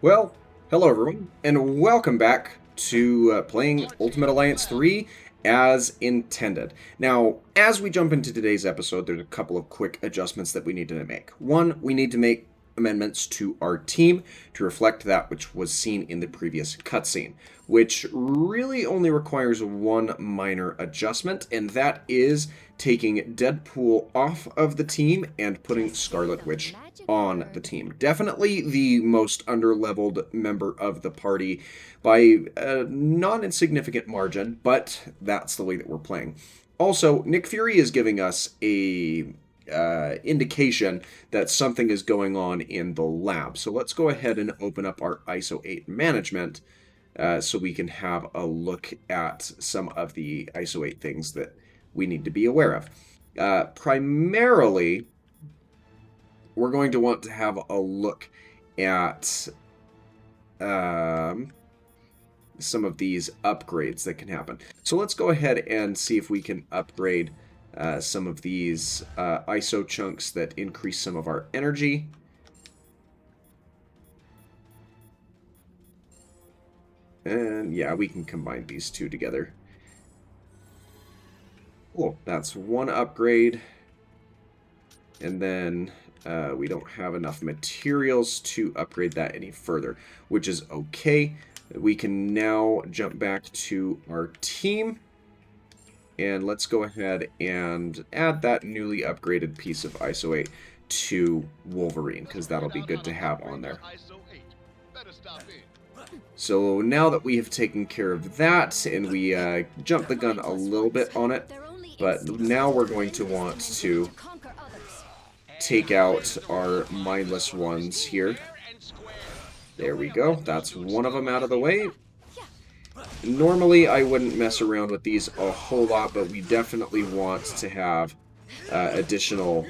Well, hello everyone, and welcome back to playing Ultimate Alliance 3 as intended. Now, as we jump into today's episode, there's a couple of quick adjustments that we need to make. One, we need to make amendments to our team to reflect that which was seen in the previous cutscene, which really only requires one minor adjustment, and that is taking Deadpool off of the team and putting Scarlet Witch on the team. Definitely the most underleveled member of the party by a non-insignificant margin, but that's the way that we're playing. Also, Nick Fury is giving us a indication that something is going on in the lab. So let's go ahead and open up our ISO 8 management so we can have a look at some of the ISO 8 things that we need to be aware of. Primarily, we're going to want to have a look at some of these upgrades that can happen. So let's go ahead and see if we can upgrade some of these ISO chunks that increase some of our energy. And yeah, we can combine these two together. Cool, that's one upgrade. And then we don't have enough materials to upgrade that any further, which is okay. We can now jump back to our team. And let's go ahead and add that newly upgraded piece of ISO 8 to Wolverine, because that'll be good to have on there. So now that we have taken care of that, and we jumped the gun a little bit on it, but now we're going to want to take out our mindless ones here. There we go. That's one of them out of the way. Normally, I wouldn't mess around with these a whole lot, but we definitely want to have additional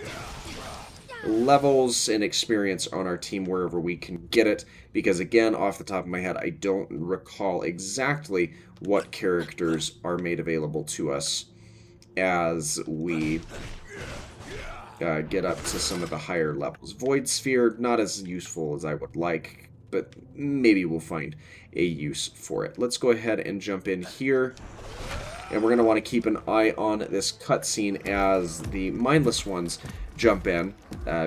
levels and experience on our team wherever we can get it, because again, off the top of my head, I don't recall exactly what characters are made available to us as we get up to some of the higher levels. Void Sphere, not as useful as I would like, but maybe we'll find a use for it. Let's go ahead and jump in here. And we're going to want to keep an eye on this cutscene as the mindless ones jump in,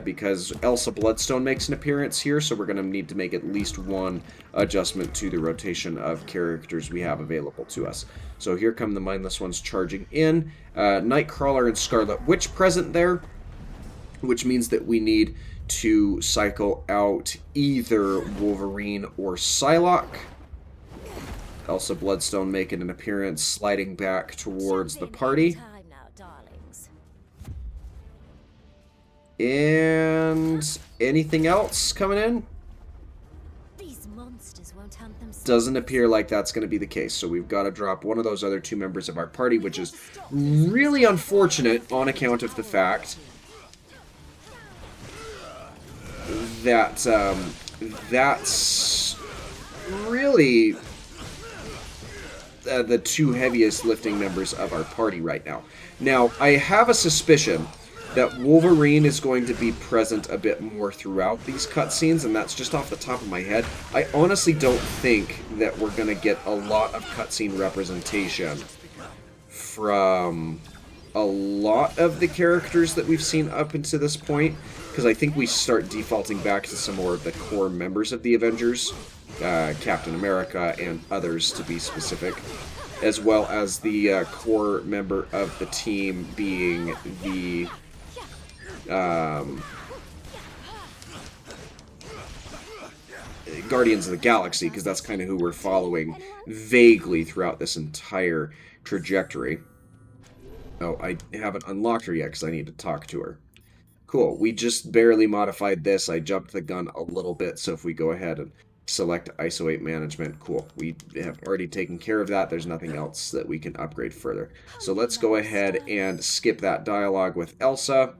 because Elsa Bloodstone makes an appearance here, so we're going to need to make at least one adjustment to the rotation of characters we have available to us. So here come the mindless ones charging in. Nightcrawler and Scarlet Witch present there, which means that we need to cycle out either Wolverine or Psylocke. Elsa Bloodstone making an appearance, sliding back towards the party. And anything else coming in? Doesn't appear like that's going to be the case, so we've got to drop one of those other two members of our party, which is really unfortunate on account of the fact that that's really the two heaviest lifting members of our party right now. Now, I have a suspicion that Wolverine is going to be present a bit more throughout these cutscenes, and that's just off the top of my head. I honestly don't think that we're going to get a lot of cutscene representation from a lot of the characters that we've seen up until this point, because I think we start defaulting back to some more of the core members of the Avengers, Captain America and others to be specific, as well as the core member of the team being the Guardians of the Galaxy, because that's kind of who we're following vaguely throughout this entire trajectory. Oh, I haven't unlocked her yet because I need to talk to her. Cool, we just barely modified this. I jumped the gun a little bit, so if we go ahead and select ISO 8 management, cool. We have already taken care of that. There's nothing else that we can upgrade further. So let's go ahead and skip that dialogue with Elsa.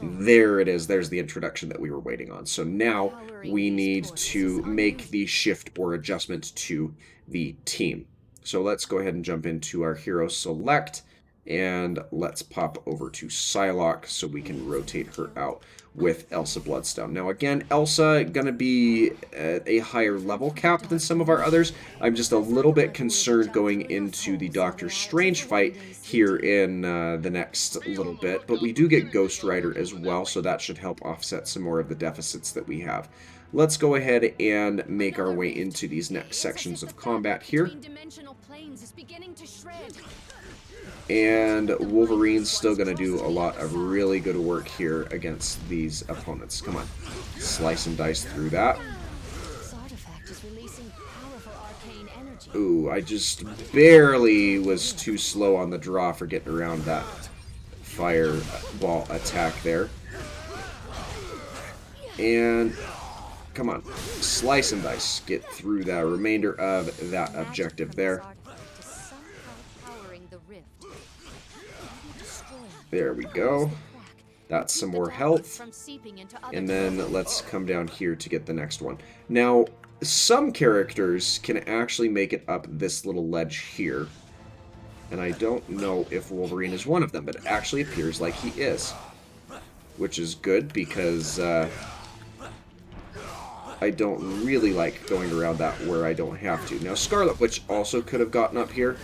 There it is. There's the introduction that we were waiting on. So now we need to make the shift or adjustment to the team. So let's go ahead and jump into our hero select And let's pop over to Psylocke so we can rotate her out with Elsa Bloodstone. Now again, Elsa gonna be at a higher level cap than some of our others. I'm just a little bit concerned going into the Doctor Strange fight here in the next little bit, but we do get Ghostwriter as well, so that should help offset some more of the deficits that we have. Let's go ahead and make our way into these next sections of combat here. And Wolverine's still going to do a lot of really good work here against these opponents. Come on. Slice and dice through that. Ooh, I just barely was too slow on the draw for getting around that fireball attack there. And come on. Slice and dice. Get through the remainder of that objective there. There we go. That's some more health. And then let's come down here to get the next one. Now, some characters can actually make it up this little ledge here. And I don't know if Wolverine is one of them, but it actually appears like he is. Which is good because I don't really like going around that where I don't have to. Now, Scarlet Witch also could have gotten up here,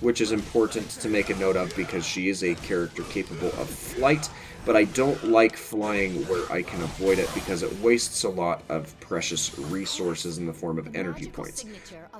which is important to make a note of because she is a character capable of flight, but I don't like flying where I can avoid it because it wastes a lot of precious resources in the form of energy points.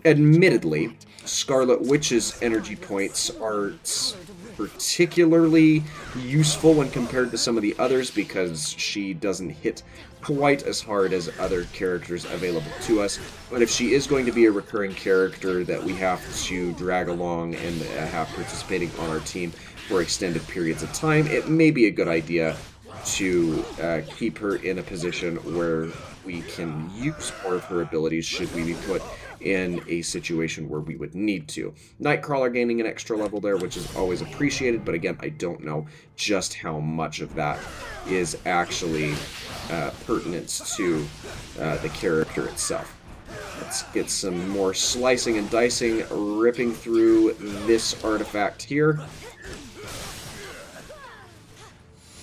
Admittedly, Scarlet Witch's energy points aren't particularly useful when compared to some of the others because she doesn't hit quite as hard as other characters available to us, but if she is going to be a recurring character that we have to drag along and have participating on our team for extended periods of time, it may be a good idea to keep her in a position where we can use more of her abilities should we be put in a situation where we would need to. Nightcrawler gaining an extra level there, which is always appreciated, but again, I don't know just how much of that is actually pertinent to the character itself. Let's get some more slicing and dicing, ripping through this artifact here.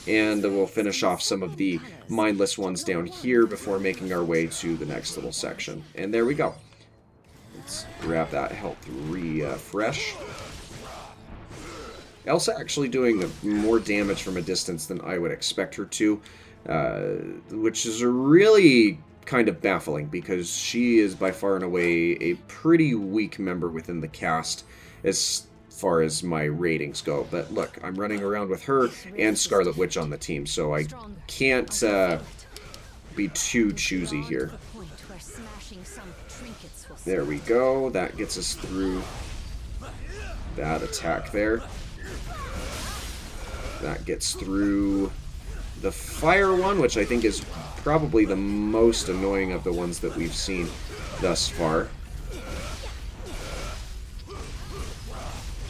And we'll finish off some of the mindless ones down here before making our way to the next little section. And there we go. Let's grab that health refresh. Elsa actually doing more damage from a distance than I would expect her to, which is really kind of baffling because she is by far and away a pretty weak member within the cast as far as my ratings go. But look, I'm running around with her and Scarlet Witch on the team, so I can't be too choosy here. There we go. That gets us through that attack there. That gets through the fire one, which I think is probably the most annoying of the ones that we've seen thus far.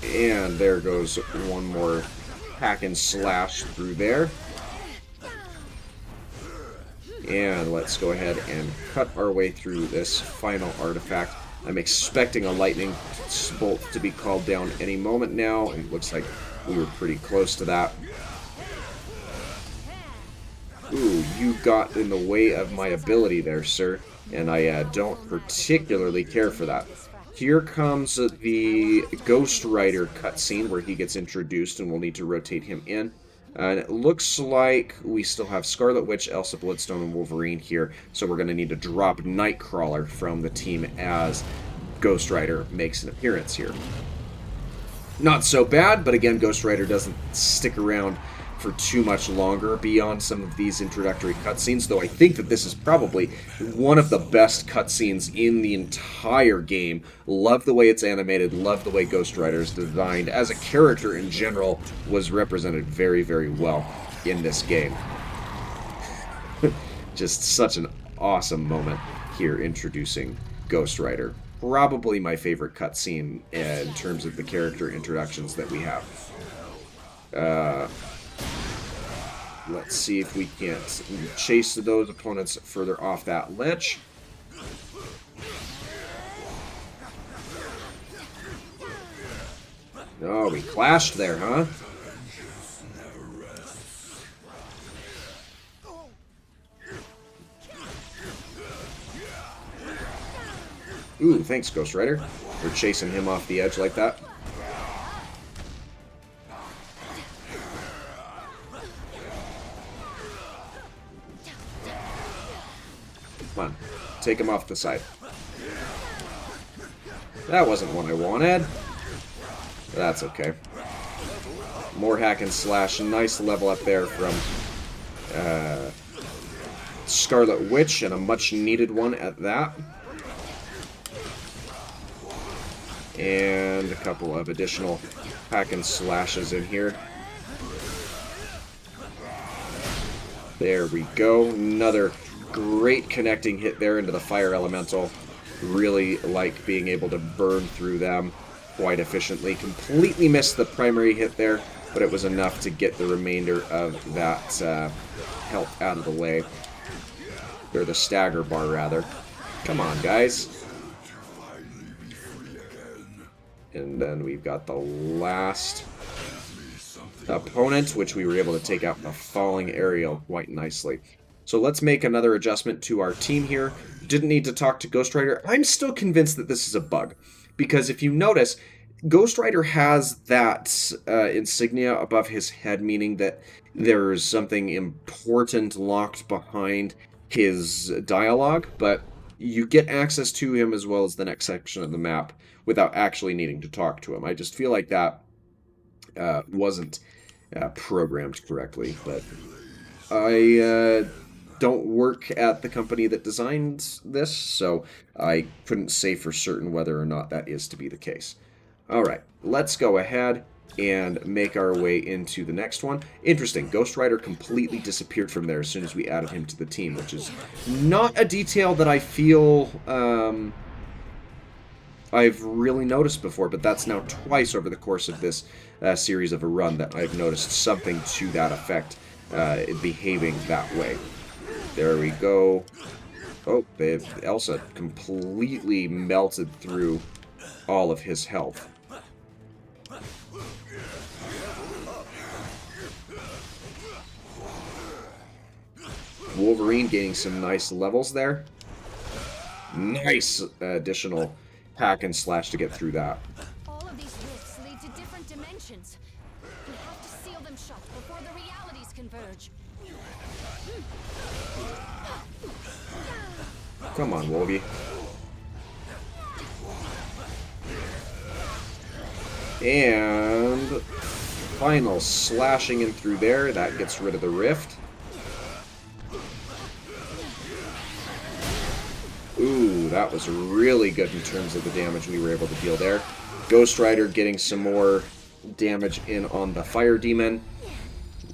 And there goes one more hack and slash through there. And let's go ahead and cut our way through this final artifact. I'm expecting a lightning bolt to be called down any moment now. It looks like we were pretty close to that. Ooh, you got in the way of my ability there, sir. And I don't particularly care for that. Here comes the Ghostwriter cutscene where he gets introduced and we'll need to rotate him in. And it looks like we still have Scarlet Witch, Elsa Bloodstone, and Wolverine here, so we're going to need to drop Nightcrawler from the team as Ghostwriter makes an appearance here. Not so bad, but again, Ghostwriter doesn't stick around for too much longer beyond some of these introductory cutscenes, though I think that this is probably one of the best cutscenes in the entire game. Love the way it's animated, love the way Ghostwriter is designed. As a character in general, was represented very, very well in this game. Just such an awesome moment here introducing Ghostwriter. Probably my favorite cutscene in terms of the character introductions that we have. Let's see if we can't chase those opponents further off that ledge. Oh, we clashed there, huh? Ooh, thanks, Ghostwriter. We're chasing him off the edge like that. Come on. Take him off the side. That wasn't what I wanted. That's okay. More hack and slash. Nice level up there from Scarlet Witch, and a much needed one at that. And a couple of additional hack and slashes in here. There we go. Another great connecting hit there into the fire elemental. Really like being able to burn through them quite efficiently. Completely missed the primary hit there, but it was enough to get the remainder of that health out of the way. Or the stagger bar, rather. Come on, guys. And then we've got the last opponent, which we were able to take out the falling aerial quite nicely. So let's make another adjustment to our team here. Didn't need to talk to Ghostwriter. I'm still convinced that this is a bug, because if you notice, Ghostwriter has that insignia above his head, meaning that there's something important locked behind his dialogue, but you get access to him as well as the next section of the map without actually needing to talk to him. I just feel like that wasn't programmed correctly, but I don't work at the company that designed this, so I couldn't say for certain whether or not that is to be the case. Alright, let's go ahead and make our way into the next one. Interesting, Ghostwriter completely disappeared from there as soon as we added him to the team, which is not a detail that I feel I've really noticed before, but that's now twice over the course of this series of a run that I've noticed something to that effect behaving that way. There we go. Oh, Elsa completely melted through all of his health. Wolverine gaining some nice levels there. Nice additional hack and slash to get through that. All of these rifts lead to different dimensions. We have to seal them shut before the realities converge. Come on, Wolvie. And final slashing in through there. That gets rid of the rift. Ooh, that was really good in terms of the damage we were able to deal there. Ghostwriter getting some more damage in on the fire demon,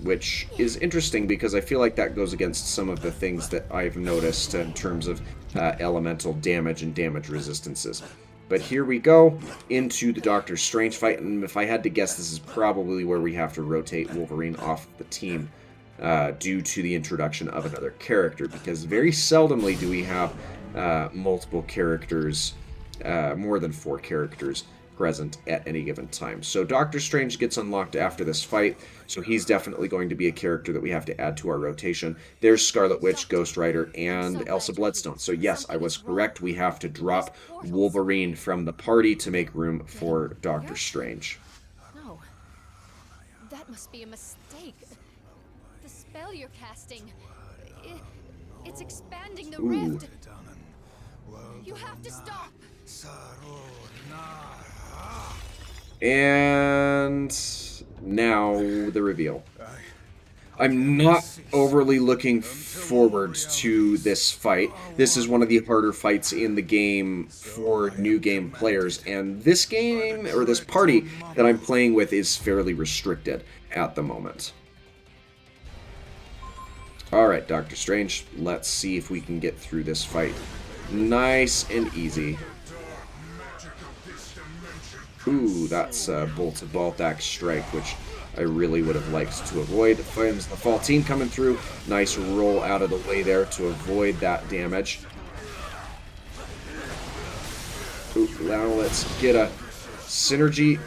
which is interesting because I feel like that goes against some of the things that I've noticed in terms of elemental damage and damage resistances. But here we go into the Doctor Strange fight, and if I had to guess, this is probably where we have to rotate Wolverine off the team due to the introduction of another character, because very seldomly do we have multiple characters, more than 4 characters present at any given time. So Doctor Strange gets unlocked after this fight, so he's definitely going to be a character that we have to add to our rotation. There's Scarlet Witch, Ghostwriter, and Elsa Bloodstone. So yes, I was correct. We have to drop Wolverine from the party to make room for Doctor Strange. No. That must be a mistake. The spell you're casting, it's expanding the rift. You have to stop. And now the reveal. I'm not overly looking forward to this fight. This is one of the harder fights in the game for new game players, and this game, or this party that I'm playing with, is fairly restricted at the moment. Alright, Doctor Strange, let's see if we can get through this fight. Nice and easy. Ooh, that's a Bolt of Balthak's strike, which I really would have liked to avoid. Finds the fall team coming through. Nice roll out of the way there to avoid that damage. Ooh, now let's get a synergy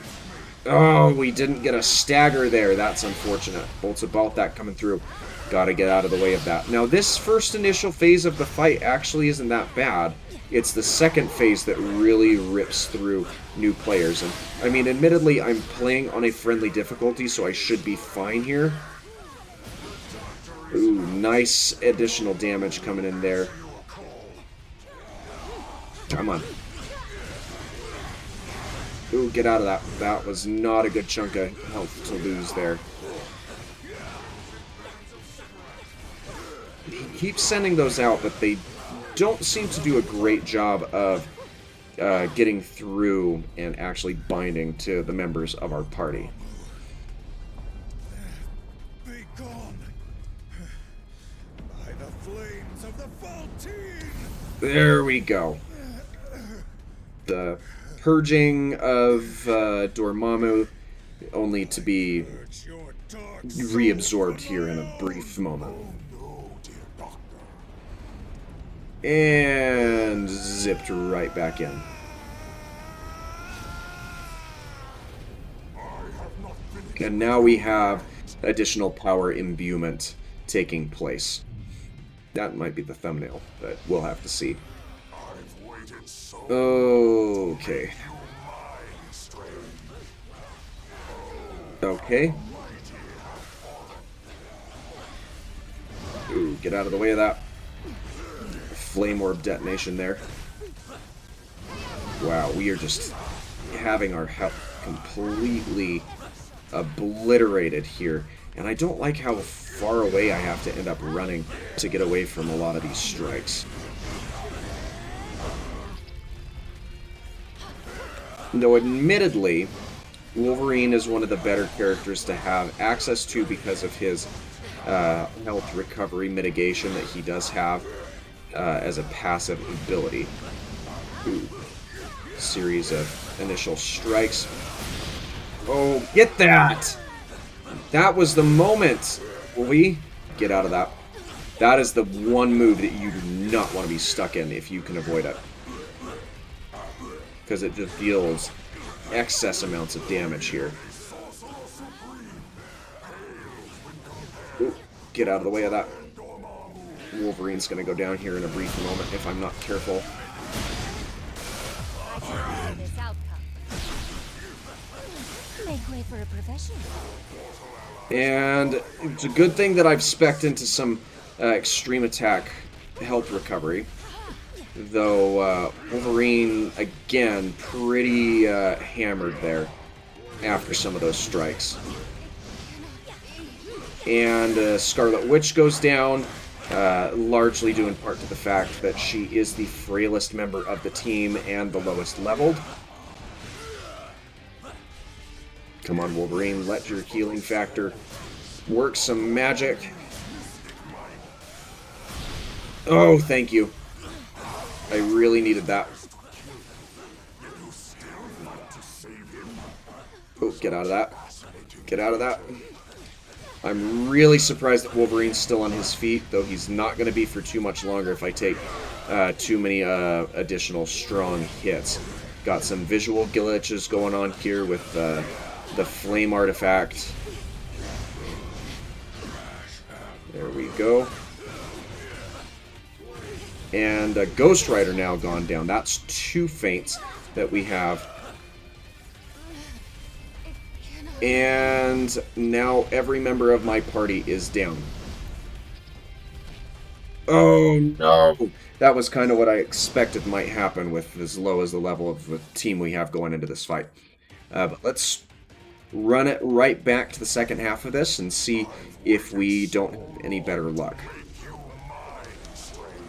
Oh, we didn't get a stagger there. That's unfortunate. Bolts about that coming through. Gotta get out of the way of that. Now, this first initial phase of the fight actually isn't that bad. It's the second phase that really rips through new players. And, I mean, admittedly, I'm playing on a friendly difficulty, so I should be fine here. Ooh, nice additional damage coming in there. Come on. Ooh, get out of that. That was not a good chunk of health to lose there. He keeps sending those out, but they don't seem to do a great job of getting through and actually binding to the members of our party. Be gone by the flames of the Faultine. There we go. The purging of Dormammu, only to be reabsorbed here in a brief moment. And zipped right back in. And now we have additional power imbuement taking place. That might be the thumbnail, but we'll have to see. Okay. Okay. Ooh, get out of the way of that. Flame orb detonation there. Wow, we are just having our health completely obliterated here. And I don't like how far away I have to end up running to get away from a lot of these strikes. Though admittedly, Wolverine is one of the better characters to have access to because of his health recovery mitigation that he does have as a passive ability. Ooh. Series of initial strikes. Oh, get that! That was the moment! Will we get out of that? That is the one move that you do not want to be stuck in if you can avoid it. Because it just deals excess amounts of damage here. Ooh, get out of the way of that. Wolverine's going to go down here in a brief moment if I'm not careful. This outcome. Make way for a professional. And it's a good thing that I've spec'd into some extreme attack health recovery. Though Wolverine, again, pretty hammered there after some of those strikes. And Scarlet Witch goes down, largely due in part to the fact that she is the frailest member of the team and the lowest leveled. Come on, Wolverine, let your healing factor work some magic. Oh, thank you. I really needed that. Oh, get out of that. Get out of that. I'm really surprised that Wolverine's still on his feet, though he's not going to be for too much longer if I take too many additional strong hits. Got some visual glitches going on here with the flame artifact. There we go. And Ghostwriter now gone down. That's 2 feints that we have. And now every member of my party is down. Oh no! That was kind of what I expected might happen with as low as the level of the team we have going into this fight. But let's run it right back to the second half of this and see if we don't have any better luck.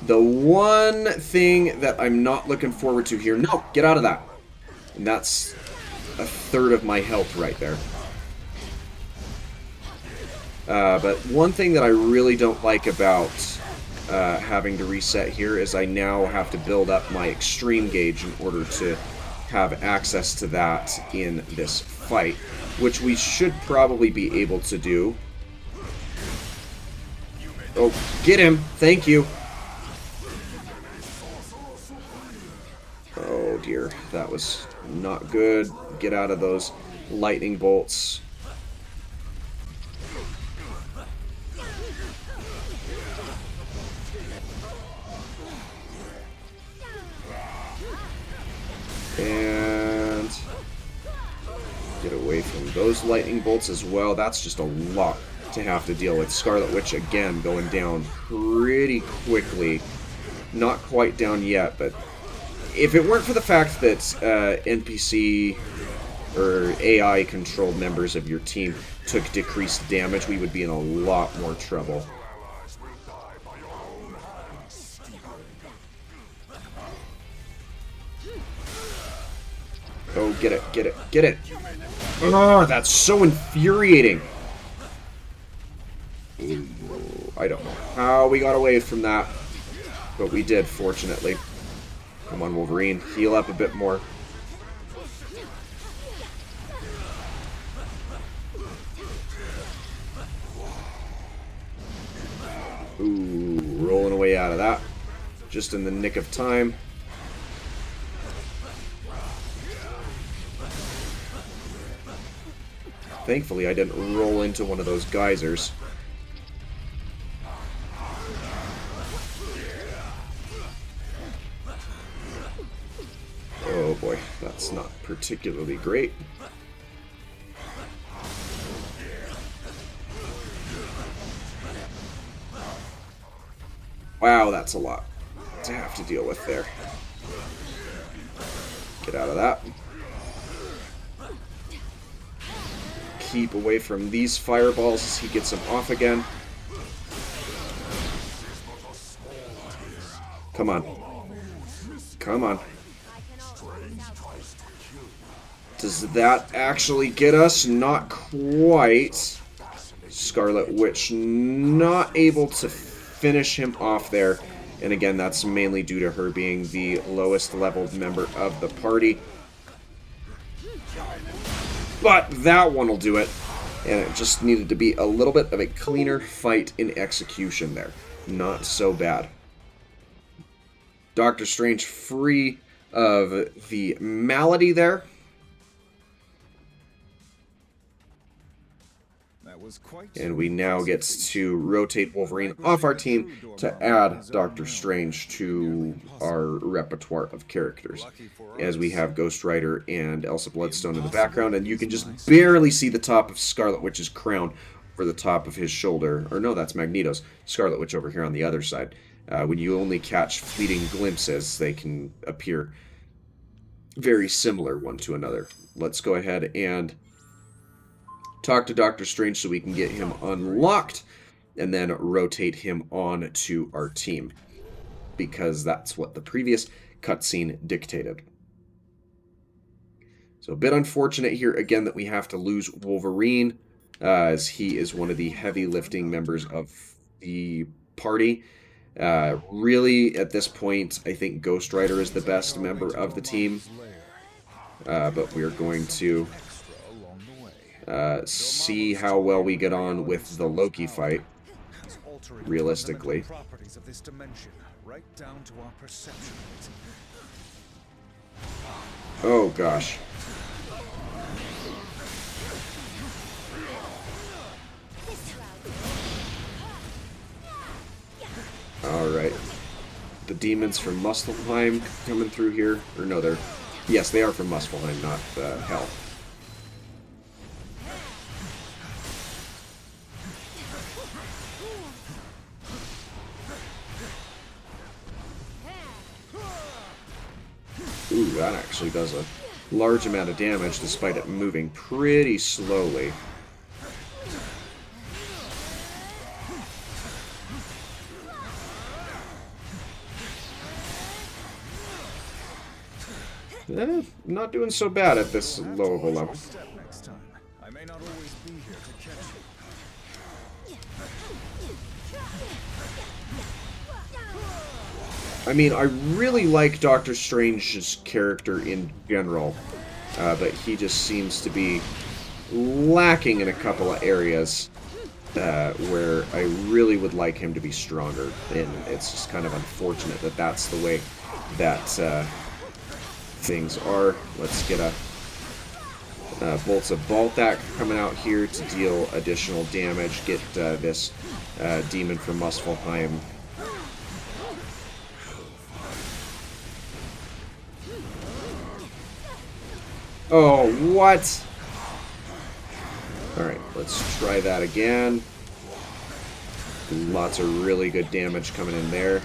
The one thing that I'm not looking forward to here... No! Get out of that! And that's a third of my health right there. But one thing that I really don't like about having to reset here is I now have to build up my extreme gauge in order to have access to that in this fight, which we should probably be able to do. Oh, get him! Thank you! Oh dear, that was not good. Get out of those lightning bolts. And get away from those lightning bolts as well. That's just a lot to have to deal with. Scarlet Witch again going down pretty quickly. Not quite down yet, but if it weren't for the fact that NPC or AI controlled members of your team took decreased damage, we would be in a lot more trouble. Oh, get it, get it, get it! Oh, that's so infuriating! Ooh, I don't know how we got away from that, but we did, fortunately. Come on, Wolverine, heal up a bit more. Ooh, rolling away out of that. Just in the nick of time. Thankfully, I didn't roll into one of those geysers. Oh boy, that's not particularly great. Wow, that's a lot to have to deal with there. Get out of that. Keep away from these fireballs as he gets them off again. Come on. Come on. Does that actually get us? Not quite. Scarlet Witch not able to finish him off there. And again, that's mainly due to her being the lowest leveled member of the party. But that one will do it. And it just needed to be a little bit of a cleaner fight in execution there. Not so bad. Doctor Strange free of the malady there. And we now get to rotate Wolverine off our team to add Doctor Strange to our repertoire of characters. As we have Ghostwriter and Elsa Bloodstone in the background, and you can just barely see the top of Scarlet Witch's crown over the top of his shoulder. Or no, that's Magneto's. Scarlet Witch over here on the other side. When you only catch fleeting glimpses, they can appear very similar one to another. Let's go ahead and talk to Doctor Strange so we can get him unlocked and then rotate him on to our team, because that's what the previous cutscene dictated. So a bit unfortunate here again that we have to lose Wolverine, as he is one of the heavy lifting members of the party. Really, at this point, I think Ghostwriter is the best member of the team, but we're going to see how well we get on with the Loki fight, realistically. Oh gosh. Alright. The demons from Muspelheim coming through here. Or no, they're... Yes, they are from Muspelheim, not Hell. Ooh, that actually does a large amount of damage despite it moving pretty slowly. Not doing so bad at this low of a level. I mean, I really like Doctor Strange's character in general, but he just seems to be lacking in a couple of areas where I really would like him to be stronger, and it's just kind of unfortunate that that's the way that things are. Let's get a Bolts of Balthak coming out here to deal additional damage. Get this demon from Muspelheim. Oh, what? Alright, let's try that again. Lots of really good damage coming in there.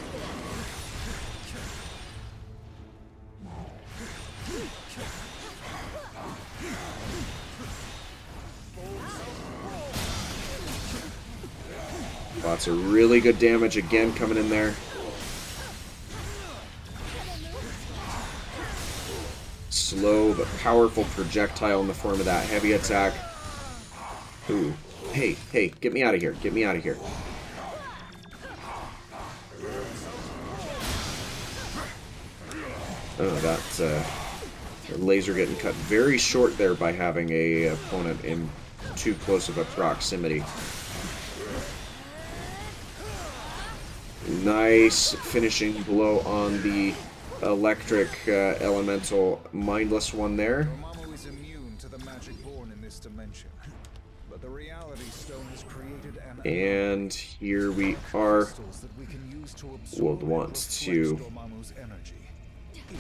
Lots of really good damage again coming in there. Slow but powerful projectile in the form of that heavy attack. Ooh. Hey, hey, get me out of here. Get me out of here. Oh, that laser getting cut very short there by having a opponent in too close of a proximity. Nice finishing blow on the electric elemental mindless one there. Dormammu is immune to the magic born in this dimension, but the reality stone has created an And here we are. crystals that we can use to We'll absorb want and to reflect Dormammu's energy. If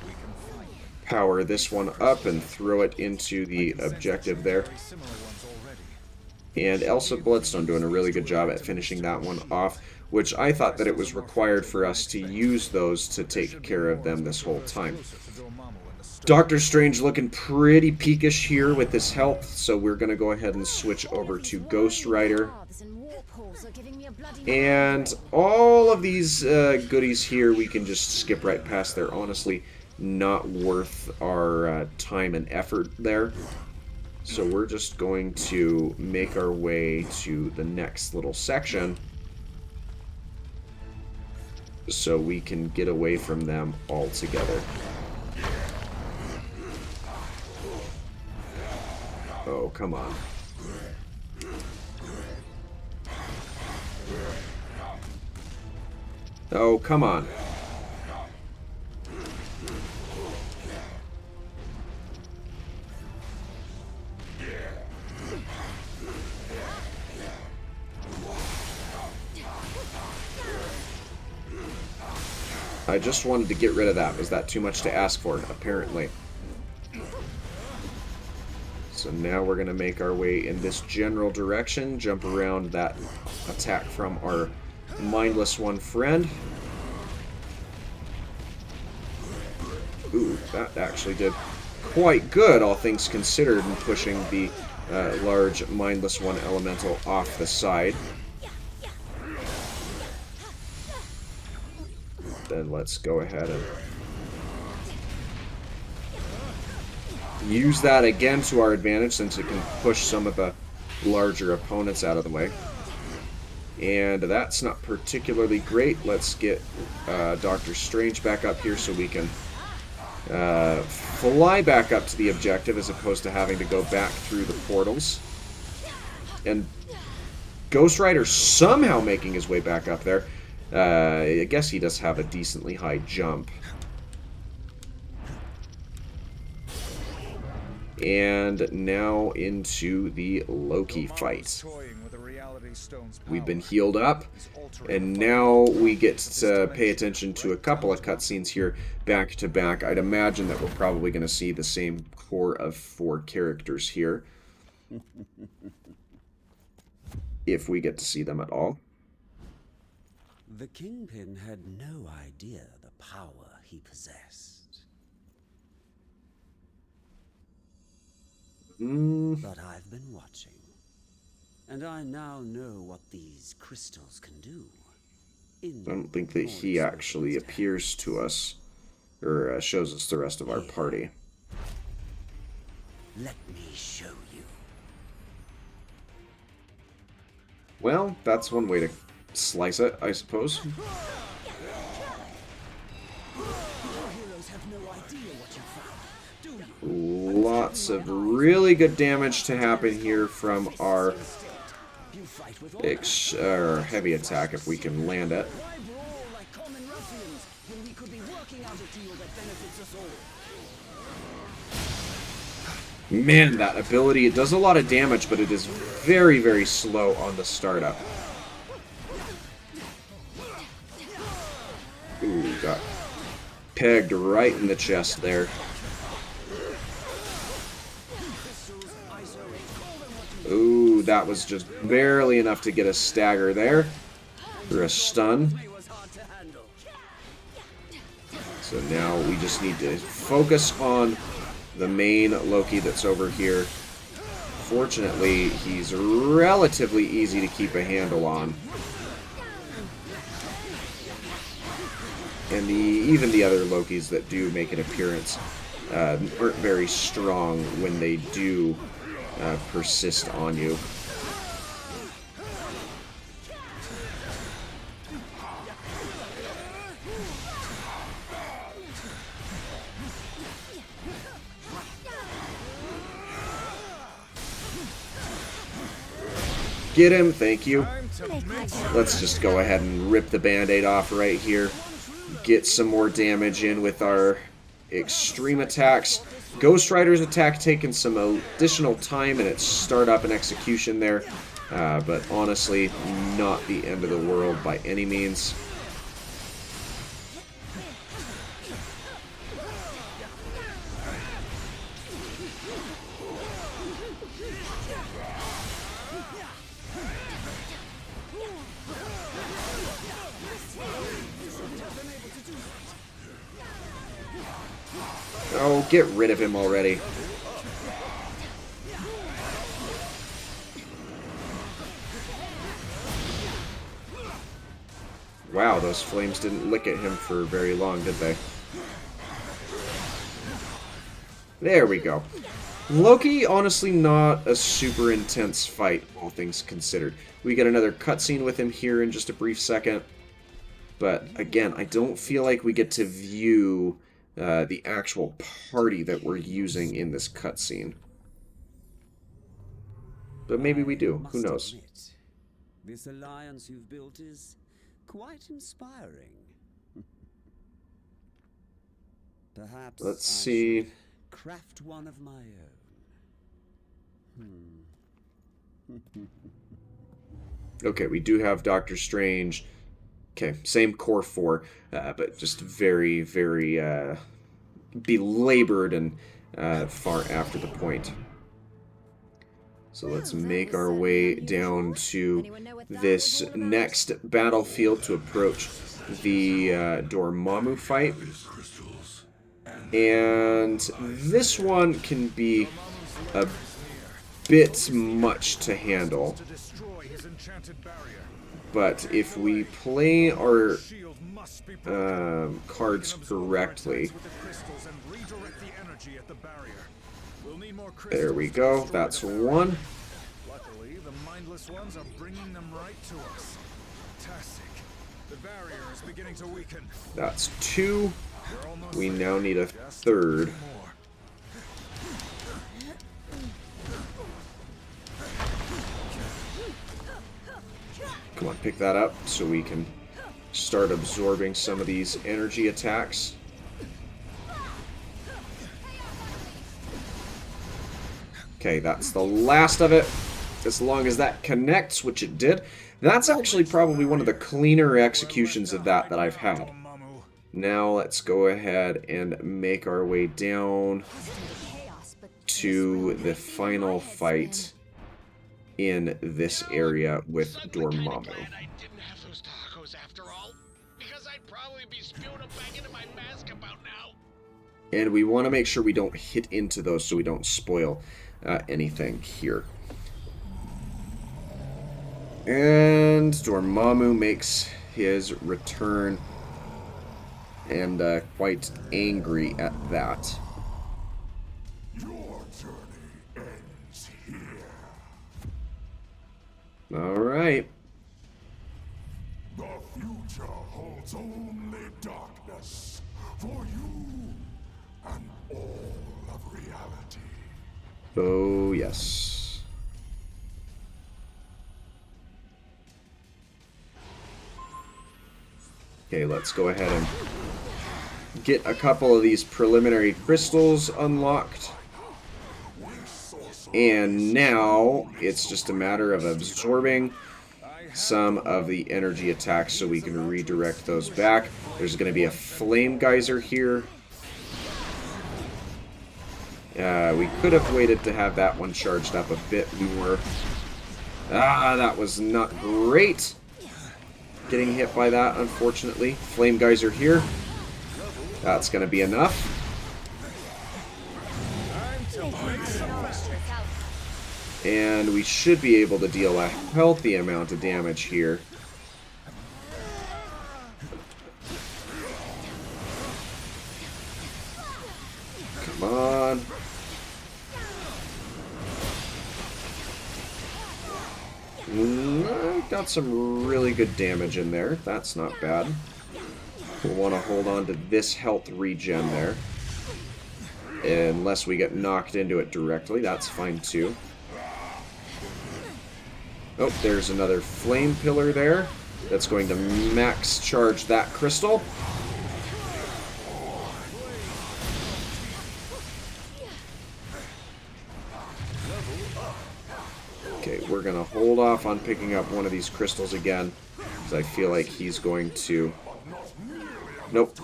we can find them. Power this one up and throw it into the objective there. Very similar ones already. And Elsa Bloodstone doing a really good job at finishing that one off, which I thought that it was required for us to use those to take care of them this whole time. Doctor Strange looking pretty peakish here with his health, so we're going to go ahead and switch over to Ghostwriter. And all of these goodies here we can just skip right past. They're honestly not worth our time and effort there. So we're just going to make our way to the next little section so we can get away from them altogether. Oh, come on. Oh, come on. I just wanted to get rid of that. Was that too much to ask for? Apparently. So now we're going to make our way in this general direction, jump around that attack from our mindless one friend. Ooh, that actually did quite good, all things considered, in pushing the large mindless one elemental off the side. Then let's go ahead and use that again to our advantage, since it can push some of the larger opponents out of the way. And that's not particularly great. Let's get Doctor Strange back up here so we can fly back up to the objective as opposed to having to go back through the portals. And Ghostwriter somehow making his way back up there. I guess he does have a decently high jump. And now into the Loki fight. We've been healed up, and now we get to pay attention to a couple of cutscenes here back to back. I'd imagine that we're probably going to see the same core of 4 characters here. If we get to see them at all. The Kingpin had no idea the power he possessed. But I've been watching, and I now know what these crystals can do. I don't think that he actually appears to us, or shows us the rest of our party. Let me show you. Well, that's one way to slice it, I suppose. Lots of really good damage to happen here from our heavy attack, if we can land it. Man, that ability, it does a lot of damage, but it is very, very slow on the startup. Ooh, got pegged right in the chest there. Ooh, that was just barely enough to get a stagger there. Or a stun. So now we just need to focus on the main Loki that's over here. Fortunately, he's relatively easy to keep a handle on. And even the other Lokis that do make an appearance aren't very strong when they do persist on you. Get him, thank you. Let's just go ahead and rip the band-aid off right here. Get some more damage in with our extreme attacks. Ghostwriter's attack taking some additional time in its startup and execution there. But honestly, not the end of the world by any means. Oh, get rid of him already. Wow, those flames didn't lick at him for very long, did they? There we go. Loki, honestly, not a super intense fight, all things considered. We get another cutscene with him here in just a brief second. But, again, I don't feel like we get to view the actual party that we're using in this cutscene. But maybe we do. Who knows? Admit, this alliance you've built is quite inspiring. Perhaps Let's I see. should craft one of my own. Okay, we do have Doctor Strange. Okay, same core 4, but just very, very belabored and far after the point. So let's make our way down to this next battlefield to approach the Dormammu fight. And this one can be a bit much to handle. But if we play our cards correctly, there we go. That's one. Luckily, the mindless ones are bringing them right to us. Fantastic. The barrier is beginning to weaken. That's two. We now need a third. Come on, pick that up so we can start absorbing some of these energy attacks. Okay, that's the last of it. As long as that connects, which it did. That's actually probably one of the cleaner executions of that I've had. Now let's go ahead and make our way down to the final fight in this area with Dormammu. I didn't have those tacos after all, because I'd probably be spewing them back into my mask about now. And we want to make sure we don't hit into those so we don't spoil anything here. And Dormammu makes his return, and quite angry at that. Your journey ends here. Alright. The future holds only darkness for you and all of reality. Oh, yes. Okay, let's go ahead and get a couple of these preliminary crystals unlocked. And now it's just a matter of absorbing some of the energy attacks so we can redirect those back. There's going to be a flame geyser here. We could have waited to have that one charged up a bit more. That was not great. Getting hit by that, unfortunately. Flame geyser here. That's going to be enough. And we should be able to deal a healthy amount of damage here. Come on. Got some really good damage in there. That's not bad. We'll want to hold on to this health regen there. Unless we get knocked into it directly. That's fine too. Oh, there's another flame pillar there. That's going to max charge that crystal. Okay, we're going to hold off on picking up one of these crystals again, because I feel like he's going to... Nope,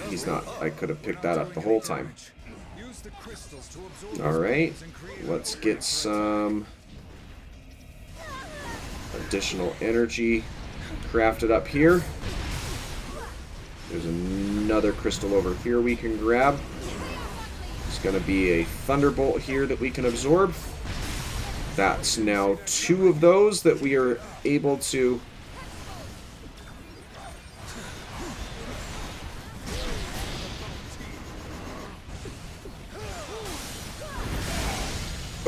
he's not. I could have picked that up the whole time. Alright, let's get some additional energy crafted up here. There's another crystal over here we can grab. There's going to be a thunderbolt here that we can absorb. That's now 2 of those that we are able to...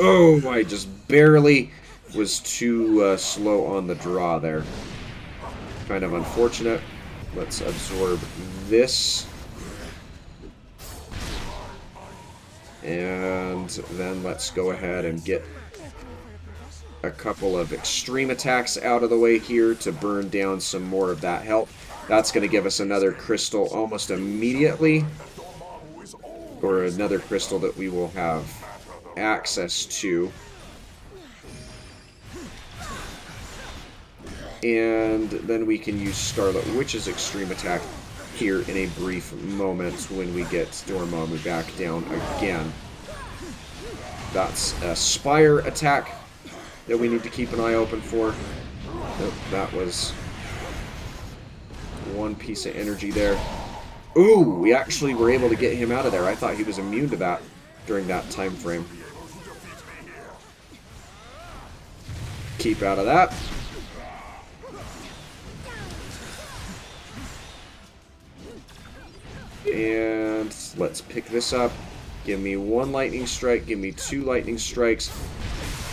Oh, I just barely was too slow on the draw there. Kind of unfortunate. Let's absorb this. And then let's go ahead and get a couple of extreme attacks out of the way here to burn down some more of that health. That's going to give us another crystal almost immediately. Or another crystal that we will have access to. And then we can use Scarlet Witch's extreme attack here in a brief moment when we get Dormammu back down again. That's a Spire attack that we need to keep an eye open for. Nope, that was one piece of energy there. Ooh, we actually were able to get him out of there. I thought he was immune to that during that time frame. Keep out of that. And let's pick this up. Give me 1 lightning strike. Give me 2 lightning strikes.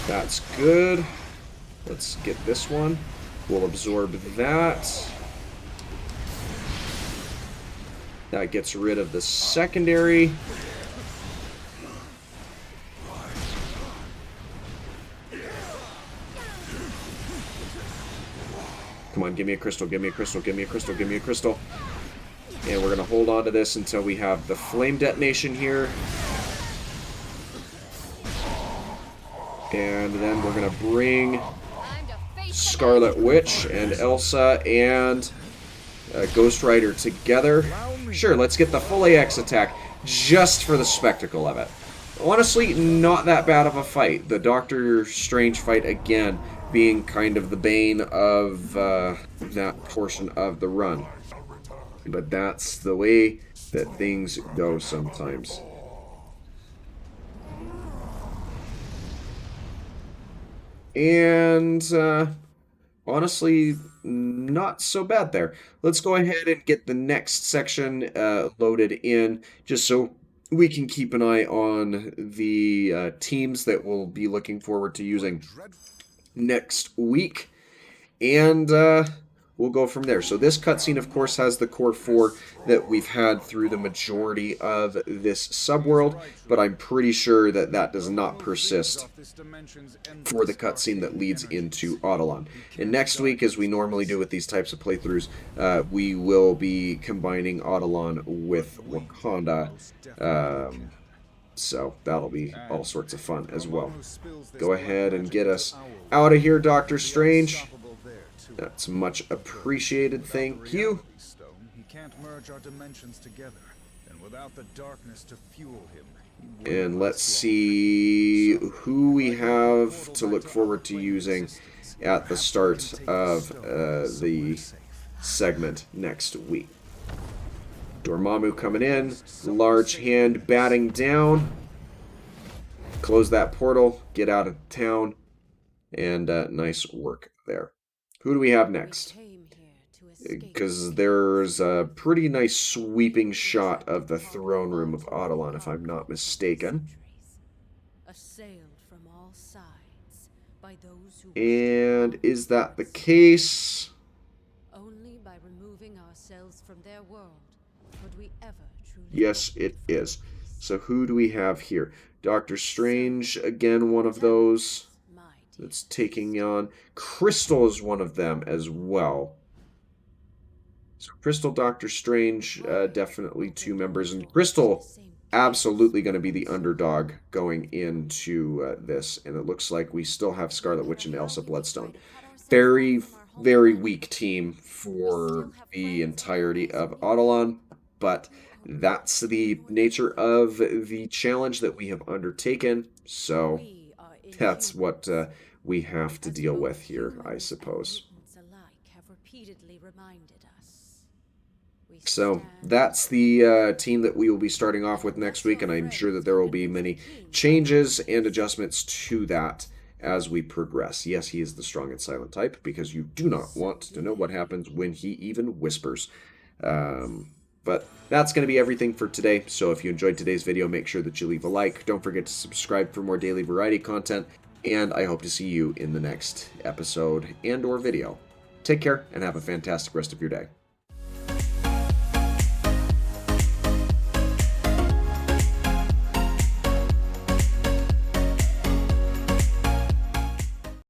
That's good. Let's get this one. We'll absorb that. That gets rid of the secondary. Come on, give me a crystal, give me a crystal, give me a crystal, give me a crystal. And we're going to hold on to this until we have the flame detonation here. And then we're going to bring Scarlet Witch and Elsa and Ghostwriter together. Sure, let's get the full AX attack just for the spectacle of it. Honestly, not that bad of a fight. The Doctor Strange fight, again, being kind of the bane of that portion of the run. But that's the way that things go sometimes. And honestly, not so bad there. Let's go ahead and get the next section loaded in, just so we can keep an eye on the teams that we'll be looking forward to using next week. And we'll go from there. So this cutscene, of course, has the core 4 that we've had through the majority of this subworld, but I'm pretty sure that that does not persist for the cutscene that leads into Eidolon. And next week, as we normally do with these types of playthroughs, we will be combining Eidolon with Wakanda So that'll be all sorts of fun as well. One who spills this Go black ahead and magic get is us Owl. out of here, Doctor He'll be Strange. unstoppable there, too. That's much appreciated. Without Thank the you. reality stone, he can't merge our dimensions together. And without the darkness to fuel him, he wouldn't And let's last long. see So, who we by opening the have portal to back look to forward our to plane of using existence, at the perhaps we start can take the of stone the somewhere safe. segment next week. Dormammu coming in, large hand batting down. Close that portal, get out of town, and nice work there. Who do we have next? Because there's a pretty nice sweeping shot of the throne room of Audilon, if I'm not mistaken. Assailed from all sides by those who And is that the case? only by removing ourselves from their world would we ever truly Yes, it is. So who do we have here? Doctor Strange, again, one of those that's taking on. Crystal is one of them as well. So Crystal, Doctor Strange, definitely two members. And Crystal, absolutely going to be the underdog going into this. And it looks like we still have Scarlet Witch and Elsa Bloodstone. Very, very weak team for the entirety of Audilon. But that's the nature of the challenge that we have undertaken. So that's what we have to deal with here, I suppose. So that's the team that we will be starting off with next week, and I'm sure that there will be many changes and adjustments to that as we progress. Yes, he is the strong and silent type, because you do not want to know what happens when he even whispers. But that's going to be everything for today. So if you enjoyed today's video, make sure that you leave a like. Don't forget to subscribe for more daily variety content. And I hope to see you in the next episode and or video. Take care and have a fantastic rest of your day.